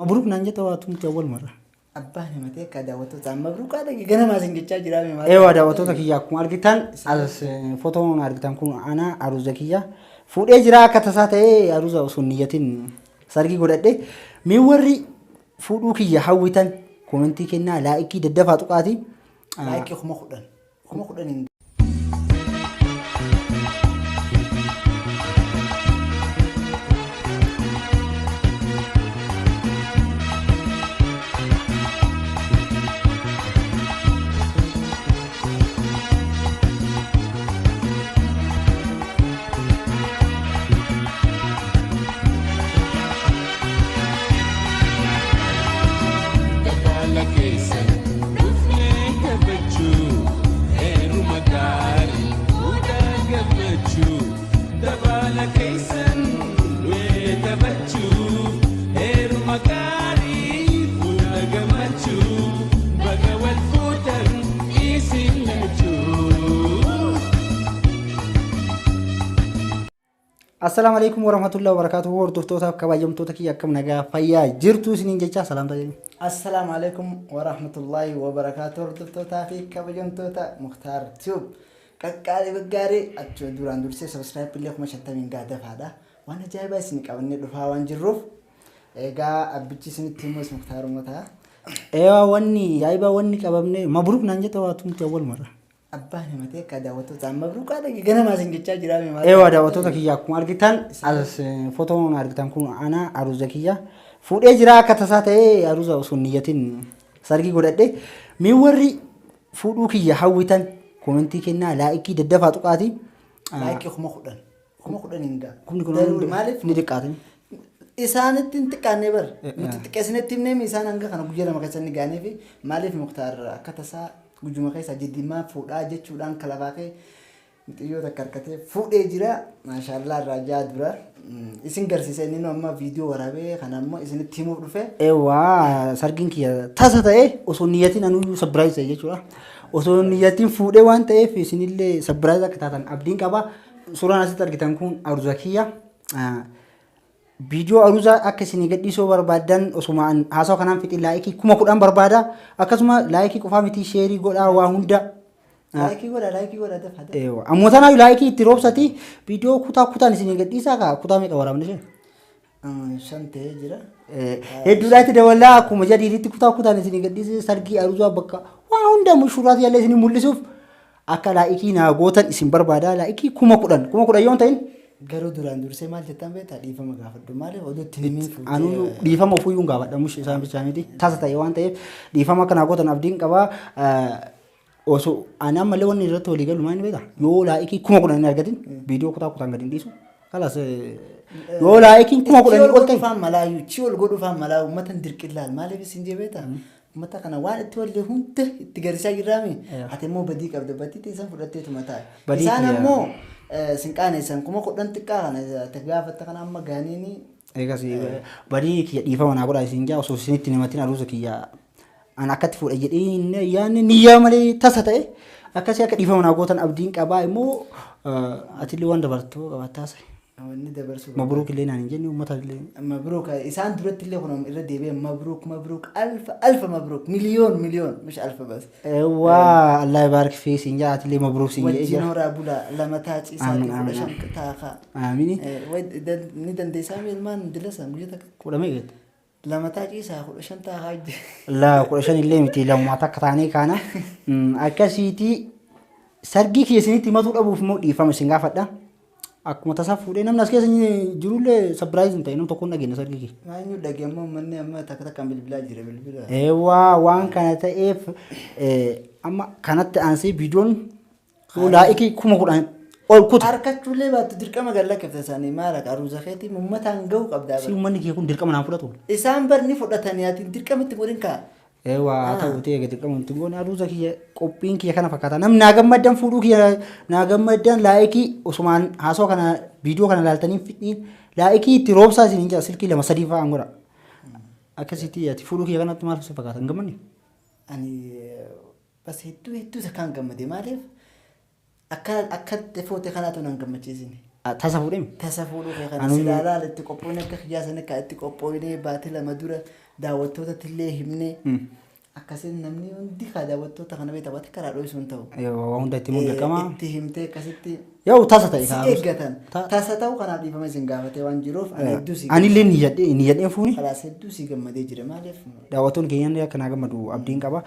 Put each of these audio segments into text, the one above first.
مبروك نانجة تواتم أول مرة. أباه نمتى كذا وتو مبروك هذا جنا ما سنجتشا جرامي ما. إيه وادا وتو تكيا كم أرجتان أس فوتون أرجتان كون أنا أروز كيا فود إجرا كتسات إيه أروز أسونيتين ساركي قدرت ميوري فودو كيا حويتان كومنتي كنا لايكي ددفع تقاتي لايكي خم خدن السلام عليكم ورحمة الله وبركاته وردفتوتا كباجمتوتا كي أكم نجا فيا جرتو سنين جيتشا سلام تجين. السلام عليكم ورحمة الله وبركاته وردفتوتا في كباجمتوتا مختار تيوب كقاري بقاري أتشو دوران دورسي سبسكرايب اللي خم شتى من قاعدة هذا وأنا جاي بس نكابني دفعة وانجروف إيجا أبتشي سنة تيموس مختار ومتها. إيوه واني جاي واني كابني مبروك نانجة تواتم أول مرة. أباه نمتى كذا وتو مبروك هذا جنا ما سنجتشا جرامي ما. إيه وادا وتو تكيا كم أرجتان أس فوتون أرجتان كون أنا أروز كيا فود إجرا كتسات إيه أروز أسونيتين ساركي قدرت ميوري فودو كيا حويتان كومنتي كنا لايكي ددفع تقاتي لايكي خم خدن إنجا. كم نكون مالف ندقاتين إسانة تنتقل نبر نتتكسنة تمني ميسان أنجا خنا بجيرة ما كسرني جاني في مالف مختار كتسا gujuma keessa jiddimaa fuudhaa jechuudhaan kalabaaqee mixiyyoota karkatee fuudhee jira maashaallah raajaa dura isin garsiisee inni amma viidiyoo waraabee kana ammoo isinitti himuuf dhufe. Eewwaa sargiin kiyya tasa ta'ee osoo niyyatiin anuu sabbiraayiz ta'e jechuudha. Osoo niyyatiin fuudhee waan ta'eef isinillee sabbiraayiz akka taatan abdiin qaba. Suuraan asitti argitan kun aruuza kiyya. Video aruuza akka isin gadhiisoo barbaadan osuma haasawaa kanaan fixi laayikii 10,000 barbaada akkasuma laayikii qofaa miti sheerii godhaa waa hunda laayikii godha dafata eewa ammootana laayikii itti roobsati video kutaan isin gadhiisaa ka kutaa meeqa waraabne shee 5 ta'ee jira hedduudhaa itti dabalaa akkuma jadiitti kutaan isin gadhiise sargii aruuza bakka waa hunda mushuraati yaallee isin mul'isuuf akka laayikii naa gootan isin barbaada laayikii 10,000 yoon ta'in garuu duraan dursee maal jettan beektaa dhiifama gaafadhu maaliif oduutti himiin fuudhee anu dhiifama ofuyyuun gaafadha mush isaan bichaaniti tasa ta'e waan ta'eef dhiifama kana gootan abdiin qaba osoo ani ammallee wanni irratti walii galu maal beektaa yoo laayikii 10,000 hin argatin viidiyoo kutaan gadin dhiisu kalas yoo laayikiin 10,000 ol ta'e faan malaayu chi ol godhuufaan malaayu ummatan dirqillaal maaliif isin jee beektaa ummata kana waan itti wallee hunda itti garsiisaa jirraami ati immoo badii qabda badii teessan fudhatteetu mataa isaan ammoo sinqaane san kuma kudhan xiqqaa kana tagaafata kana amma gaaniini eegas badii kiyya dhiifama naa godhaa isin jaa osoo isinitti namatiin aruuza kiyya an akkatti fuudha jedhee yaanni niyyaa malee tasa ta'e akkasii akka dhiifama naa gootan abdiin qabaa immoo atillee waan dabartuu qabaataas wanni dabarsu mabruuk illee naan hin jenni uummata illee mabruuk isaan duratti illee kun irra deebi'ee mabruuk alfa mabruuk miliyoon mish alfa bas waa allah yibaarik fi siin jaa atillee mabruuk siin jedhee wajjin horaa bula lama taaci isaati kudha shan taakaa aamini ni dandeessaa ilmaan dilasa guyyaa kudha meeqeetti lama taaci isaa kudha shan taakaa la kudha shan illee miti lammaa takka taanee kaana akkasiiti sargii kiyya isinitti himatuu dhabuuf immoo dhiifama isin gaafadha. Akkuma tasaa fuudhee namni as keessa jirullee sabbiraayiz hin ta'e nam tokkoon dhageenya sargii kee. Maanyu dhageemmoo manni amma takka bilbilaa jira bilbila. Eewwaa waan kana ta'eef amma kanatti aansee viidiyoon laayikii 10,000 ol kutu. Harkachuullee baattu dirqama galla kafta isaanii maal akka aruuza keetii uummataan gahu qabdaa. Si uummanni kee kun dirqama naan fudhatu. Isaan barni fudhatanii ati dirqama itti godhin kaa. Eewwaa ta'u ta'e dirqama itti godhin aruuza kiyya qophiin kiyya kana fakkaata namni naa gammaddan fuudhuu kiyya naa gammaddan laayikii osumaan haasawaa kana viidiyoo kana laaltanii fidhiin laayikii itti roobsaa isin jira silkii 2-3 fa'aan godha akkasitti ati fuudhuu kiyya kanatti maal fakkaata hin gammanne. Ani bas hedduu kan gammade maaliif akka foote kanaatu nan gammachiisine Tasa fuudhemi. Tasa fuudhuu kee kana Anu- silaalaa itti qophoon akka kiyaasan akka itti qophoonee baatee lama dura daawwattootatti illee himnee akkasiin namni hundi kaa daawwattoota kana beektaa baate karaa dho'isuu hin ta'u. Waa hunda itti mul'aqama. Itti himtee akkasitti Yoo tasa ta'e si kanaafis. eeggatan. Tasa ta'uu kanaaf dhiifama isin gaafatee waan jiruuf ani hedduu si Anillee niyyadheen fuuni. kalaas hedduu si gammadee jira maaliif Daawwattoonni keenyaan akka naa gammadu abdiin qaba.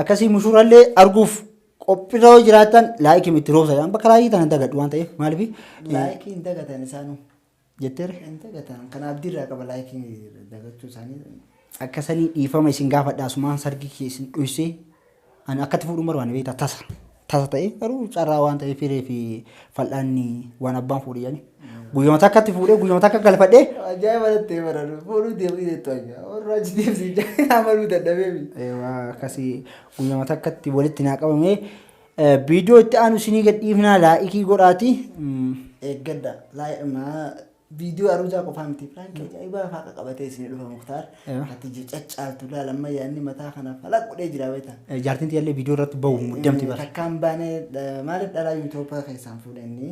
Akkasii mushuraallee arguuf qophirra jiraatan laayikii itti roobsa. Bakka laayikii tana dagadhu waan ta'eef maaliif laayikii hin dagatan isaanuu jetteere. hin dagatan kan abdiirraa qaba laayikii dagachuu isaanii. Akkasanii dhiifama isin gaafadhaa asumaan sargi isin dhuyisee ani akkatti fuudhuun barbaanne beektaa tasa ta'e garuu carraa waan ta'eef firee fi fal'aanni waan abbaan fuudhe jedhani. Guyyama takkatti fuudhee guyyama takka galfadhee. Ajaa'iba dhattee baratu fuudhuu deemuu jettu ajaa warra achi deemsi amaluu dadhabeemi. Akkasii guyyama takkatti walitti naa qabamee viidiyoo itti aanu isinii gadhiifnaa laayikii godhaati. Eeggadda viidiyoo aruusaa qofaa miti firaankii ajaa'ibaa faaqa qabatee isin dhufa muktaar ati caccaaltu laalamma yaadni mataa kanaaf falaq godhee jira beektaa. Jaartiin tiyyaallee viidiyoo irratti bahu muddamti bara. Takkaan baanee maaliif dhalaa yuutuubii keessaan fuudhanii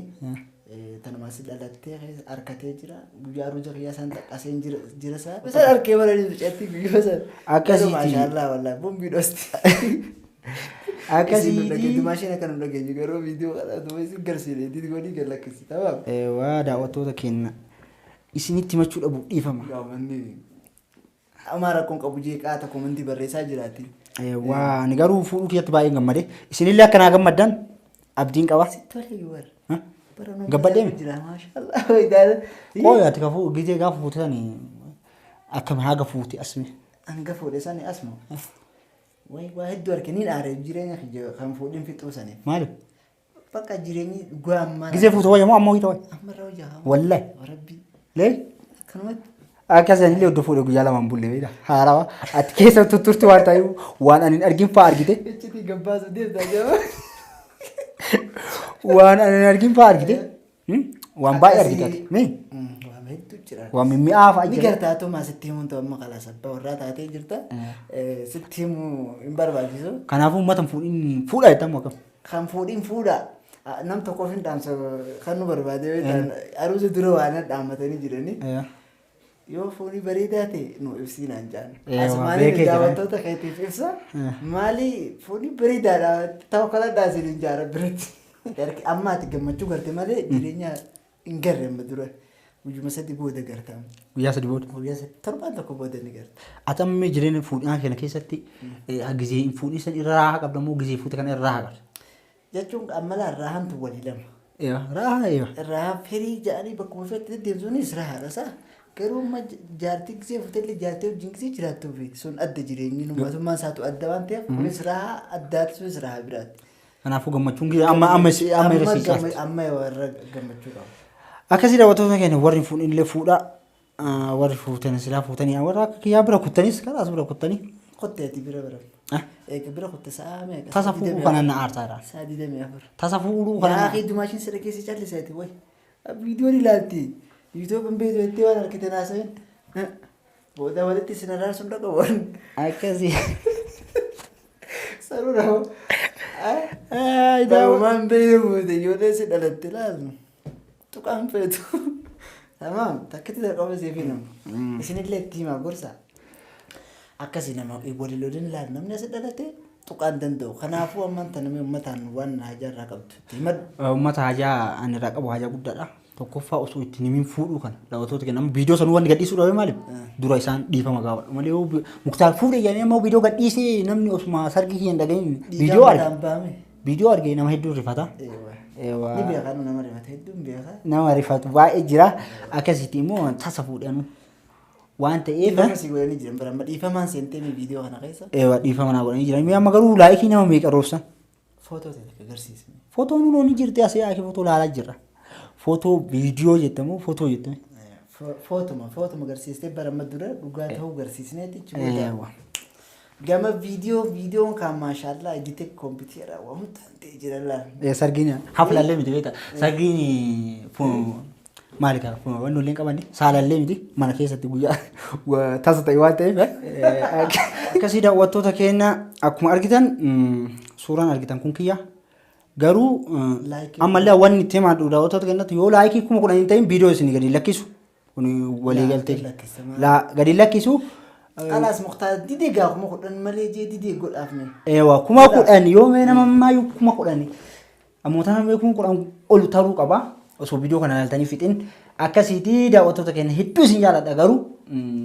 tanumaas dhalattee harkatee jira guyyaa aruusa kiyyaa isaan xaqqasee jira isaa isaan harkee baranii suceetti guyyoo san. Akkasiiti. Maashaallah wallaahi bombii dhosti. Akkasiiti. Maashina kan hin dhageenye garuu viidiyoo kadhatu isin garsiilee diidi godhii gallakkisi taphama. Waa daawwattoota keenya isinitti himachuu dhabu dhiifama. Gaafanni amaara kun qabu jeeqaa tokko manti barreessaa jiraati. Waa ani garuu fuudhuu kiyyatti baay'ee gammade. Isinillee akka naa gammaddan abdiin qaba. Tole war. Gabbadee mi? Jira maashaallah. Qooyi ati kafuu gizee gaafa fuutan akkami haga fuuti asmi. Hanga fuudhe sani asma. Waa hedduu harkee ni dhaare jireenya kan fuudhin fixuu saniif. Maali? Bakka jireenyi guammaa. Gizee fuuta wayya moo ammoo hiita wayya? Ammarra hojjaa. Wallahi. Rabbi. Lee? Kanumatti. Akkasanii iddoo fuudhee guyyaa lamaan bulle beektaa. Haarawa ati keessa tutturti waan ta'eef waan ani hin argin fa'aa argite. Ejjiti gabbaasu deemtaa jaba. Waan ani hin argin fa'aa argite. Waan baay'ee argite ati. Mee? Waan hedduu jira. Waan mimmi'aa fa'aa Ni jira. gartaa tuma sitti himuun ta'u amma qalaa sabbaa warraa taatee jirta. Sitti himuu hin barbaachisu. Kanaafuu uummata fuudhin fuudha jettamu akkam. Kan fuudhin fuudha. Nam tokkoof hin dhaamsa kan nu barbaade aruusa dura waan dhaammatanii jiranii. Yoo fuudhi bareedaa ta'e nu ibsinaan jaan. Asumaanii daawwattoota keetiif ibsa. Maali fuudhi bareedaadha ta'u kana daasiin hin jaara biratti. Amma ati gammachuu garte malee jireenya hin garre amma dura. Guyyuma sadii booda gartamu. Guyyaa sadii booda. Guyyaa sadii torbaan tokko booda ni garta. Atammee jireenya fuudhinaa kana keessatti gizee fuudhii san irra raahaa qabda moo gizee fuute kana irra raahaa qabda? Jechuun ammalaa raahantu walii lama. Raahaa. Raahaa firii jedhanii bakkuma fe'atti deddeemsuunis raahaadha saa. Garuu amma jaartii gisee fuutellee jaartii wajjin gisee jiraattuu fi sun adda jireenyi mootummaan isaatu adda waan ta'eef kunis raahaa addaati sunis raahaa biraati. Kanaafuu gammachuun gizee amma irra siisaati. Amma warra gammachuu qabu. Akkasii daawwattoota keenya warri fuudhinillee fuudha warri fuutan silaa fuutanii warra akka kiyyaa bira kuttanis karaas bira kuttanii. Kotteeti bira bira. Bira kutte sa'a meeqa? Tasa fuudhuu kanaan na aarsaadha. Sa'a 24. Tasa fuudhuu kanaan. Yaa akhi dumaashin sirra keessa calliseeti way. Viidiyoon ilaalti. Yuutuubiin beektu jettee waan harkite naasa'in. Booda walitti isin araarsuun dhaqabuun. Akkasii. Sarura hoo. Daawwamaan beekamuute ijoollee si dhalatte laalu. Tuqaan feetu. Tamaam takkatti dhaqabu siif himamu. Isinillee itti himaa gorsaa. Akkasii nama waliin ilaalu namni as dhalate tuqaan danda'u. Kanaafuu ammaan tana uummataan waan hajaa irraa qabdu. Uummata hajaa ani irraa qabu hajaa guddaadha. Tokkoffaa osoo itti nimiin fuudhuu kana daawwattoota keenya viidiyoo sanuu wanti gadhiisuu dhabe maaliif dura isaan dhiifama gaafadhu malee muktaar fuudhe jedhanii ammoo viidiyoo gadhiisee namni osuma sargii kiyyan dhagahin viidiyoo argee nama hedduu rifata. Ni beekaa nama rifata hedduun beekaa. Nama rifatu baay'ee jira akkasitti immoo tasa fuudhanu. Waan ta'eef akkasii godhanii jiran bara amma dhiifamaan seentee viidiyoo kana keessa. Dhiifama naa godhanii jiran amma garuu laayikii nama meeqa roobsan. Footoo ta'e agarsiisne. Footoon nuun ni jirti asii yaaki footoo laalaa jirra. Footoo viidiyoo jettamu footoo jettame. Footuma agarsiistee bara amma dura dhugaa ta'uu agarsiisneeti jechuudha. Gama viidiyoon kan maashaallah editee kompiitara waan ta'e jira laala. Sargiin haflallee miti beektaa sargiin maali kaa wanni olleen qabani saalallee miti mana keessatti guyyaa tasa ta'e waan ta'eef akkasii daawwattoota keenya akkuma argitan suuraan argitan kun kiyya Garuu Like ammallee wanni itti himaa daawwattoota kennatti yoo laayikii 10,000 hin ta'in viidiyoo isin gadi lakkisu. Kun walii galtee. Gadi lakkisu. Alaas muqtaa didee gaafuma kudhan malee jee didee godhaafne. Eewa 10,000 yoo mee nama maayyuu 10,000 ammoota nama 10,000 ol ta'uu qaba. Osoo viidiyoo kana ilaaltanii fixin akkasiitii daawwattoota keenya hedduu isin jaalladha garuu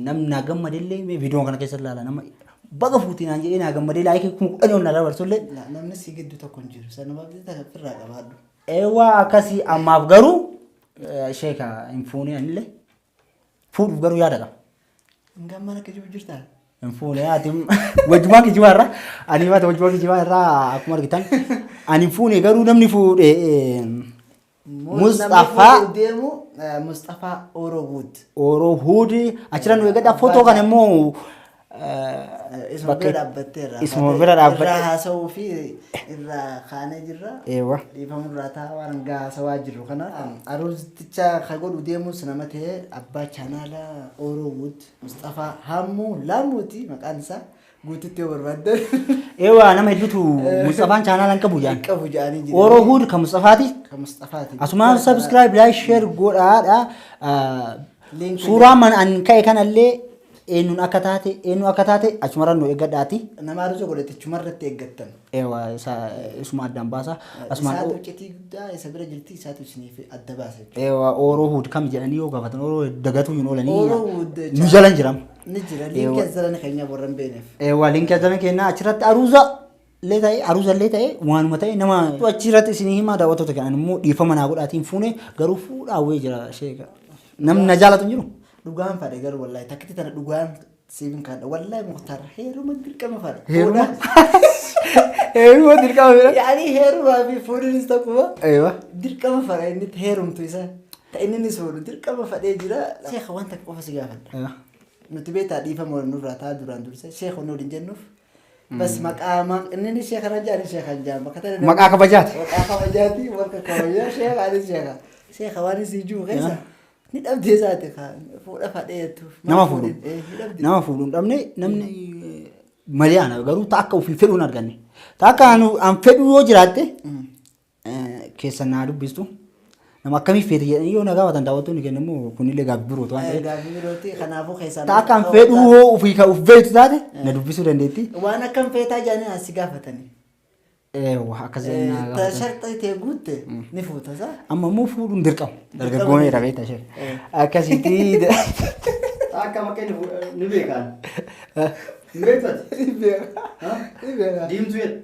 namni naa gammadellee mee viidiyoo kana keessa ilaala nama baga fuutinaan jedhee naa gammadee laayikii 10,000 ol na dabarsullee. Namni si gidduu tokko hin jiru sanumaaf irraa qabaadhu. Eewa akkasii ammaaf garuu sheeka hin fuunee anillee fuudhuuf garuu yaada qaba. Gammana kijibu jirtaa? Hin fuunee ati wajjumaa kijibaa irraa ani mata wajjumaa kijibaa irraa akkuma argitan ani fuunee garuu namni fuudhee Mustafa deemu Mustafa Orowood. Orowood achiran nu eeggadha footoo kana immoo Isma bira dhaabbatteerra. Isma bira dhaabbatte. Irraa haasawuu fi irraa kaanee jirra. Eewa. Dhiifamuu irraa taa'aa waan haasawaa jirru kana aruusticha kan godhu deemus nama ta'e abbaa chaanaala Orowood Mustafa Hammuu Lamuuti maqaan isaa. Guututti yoo barbaaddan. Eewa nama hedduutu Mustafaan chaanaalaan qabu jaan. Qabu jaanii jira. Orowood kan Mustafaati. Kan Mustafaati. Asumaan subscribe like share godhaadha. Suuraa mana an ka'e kanallee eenyuun akka taate achumarran nu eeggadhaati. Nama aruusa godhate chumarratti eeggattan. Eewa isuma addaan baasa. Isaatu uccitii guddaa isa bira jirti isaatu isiniif adda baasa jechuudha. Eewa Orowood kam jedhanii yoo gaafatan Orowood dagatu hin oolanii. Orowood nu jalan jiram. Ni jira linkii azalan keenya warran beeneef. Eewa linkii azalan keenya achirratti aruusa illee ta'e waanuma ta'e nama achirratti isinii himaa daawwattoota kennan immoo dhiifama naa godhaatiin fuune garuu fuudhaawwee jira sheeka. Namni na jaalatu hin jiru. Dhugaan fadhe garuu wallahi takkitti tana dhugaan siifin kaadha wallahi muhtar heeruma dirqama fadhe. Heeruma dirqama fadhe. Yaani heerumaa fi fuudhinis tokkuma. Eewa. Dirqama fadhe inni heerumtu isa. Ta'inni ni soolu dirqama fadhee jira. Sheekha wanta qofa si gaafadha. Nuti beektaa dhiifama wal nurraa ta'a duraan dursa sheekha nuti hin jennuuf. Bas maqaa inni sheekha na jaani sheekha hin jaan bakka ta'e. Maqaa kabajaati. Maqaa kabajaati bakka kabajaa sheekha anis sheekha. Sheekha waan isii jiru keessa. Ni dhabdee isaati fuudha fadheetu. Nama fuudhuun dhabne namni malee ana garuu akka ofii fedhuun arganne. Akka an fedhu yoo jiraatte keessa naa dubbistu. Nama akkamii feete jedhanii yoo na gaafatan daawwattoonni kenna immoo kunillee gaaffii birootu waan ta'eef. Gaaffii birooti kanaafuu keessaa. Akka an fedhu yoo ofii beektu taate na dubbisuu dandeetti. Waan akkam feetaa jedhanii asi gaafatanii. Eewa akkasii naa gaafatan. Sharxii ta'e guutte ni fuuta isaa. Amma immoo fuudhuun dirqama. Dargaggoon irra beekta ishee. Akkasitti. Akka makkeen ni beekan. Ni beektat? Ni beeka. Ni beeka. Diimtuu jedha.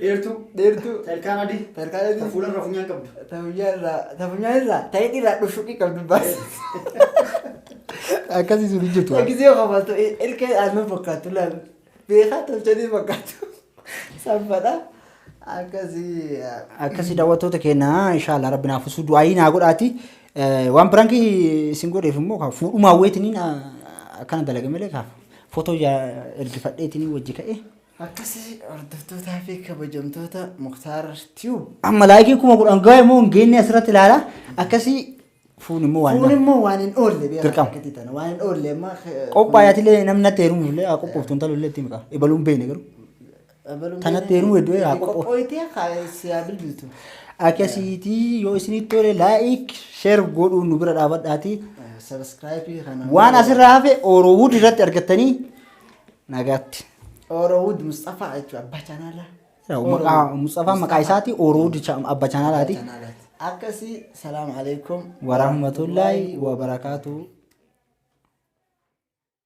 Dheertuu. Dheertuu. Tarkaan adii. Tarkaan adii. Fuula irraa funyaan qabdu. Tafunyaan irraa ta'ee dhiiraa dhushuqii qabdu baase. Akkasii sun jirtu. Gisee qofatu ilkee aannan fakkaatu laal. Beekaa tolchanii fakkaatu. Sanfadha. Akkasii daawwattoota keenya inshallah rabbi naaf usu du'aa naa godhaati. Waan birankii isin godheef immoo fuudhuma hawweetiniin akkana dalage malee kaaf footoo ergifadheetiin wajji ka'e. Akkasii hordoftootaa fi kabajamtoota Mukhtaar Tube. Amma laayikii 10,000 gahe immoo hin geenne asirratti ilaala. Akkasii fuun immoo waan hin oolle beekaa waan hin oolle amma qophaayaatilee namni natti heerumuullee haa qophooftuun talullee itti maqaa ebaluun beekne garuu. Kanatti heerumuu hedduu haa qophoof. Qophooyitee siyaa bilbiltu. Akkasiitii yoo isinitti tole laayik sheer godhuun nu bira dhaabadhaati. Subscribe kana. Waan asirraa hafe Orowood irratti argattanii nagaatti. Orowood Mustafa jechuudha abbaa chaanaalaa. Mustafa maqaa isaati Orowood abbaa chaanaalaati. Akkasii salaamu alaikum warahmatullahi wabarakatuh.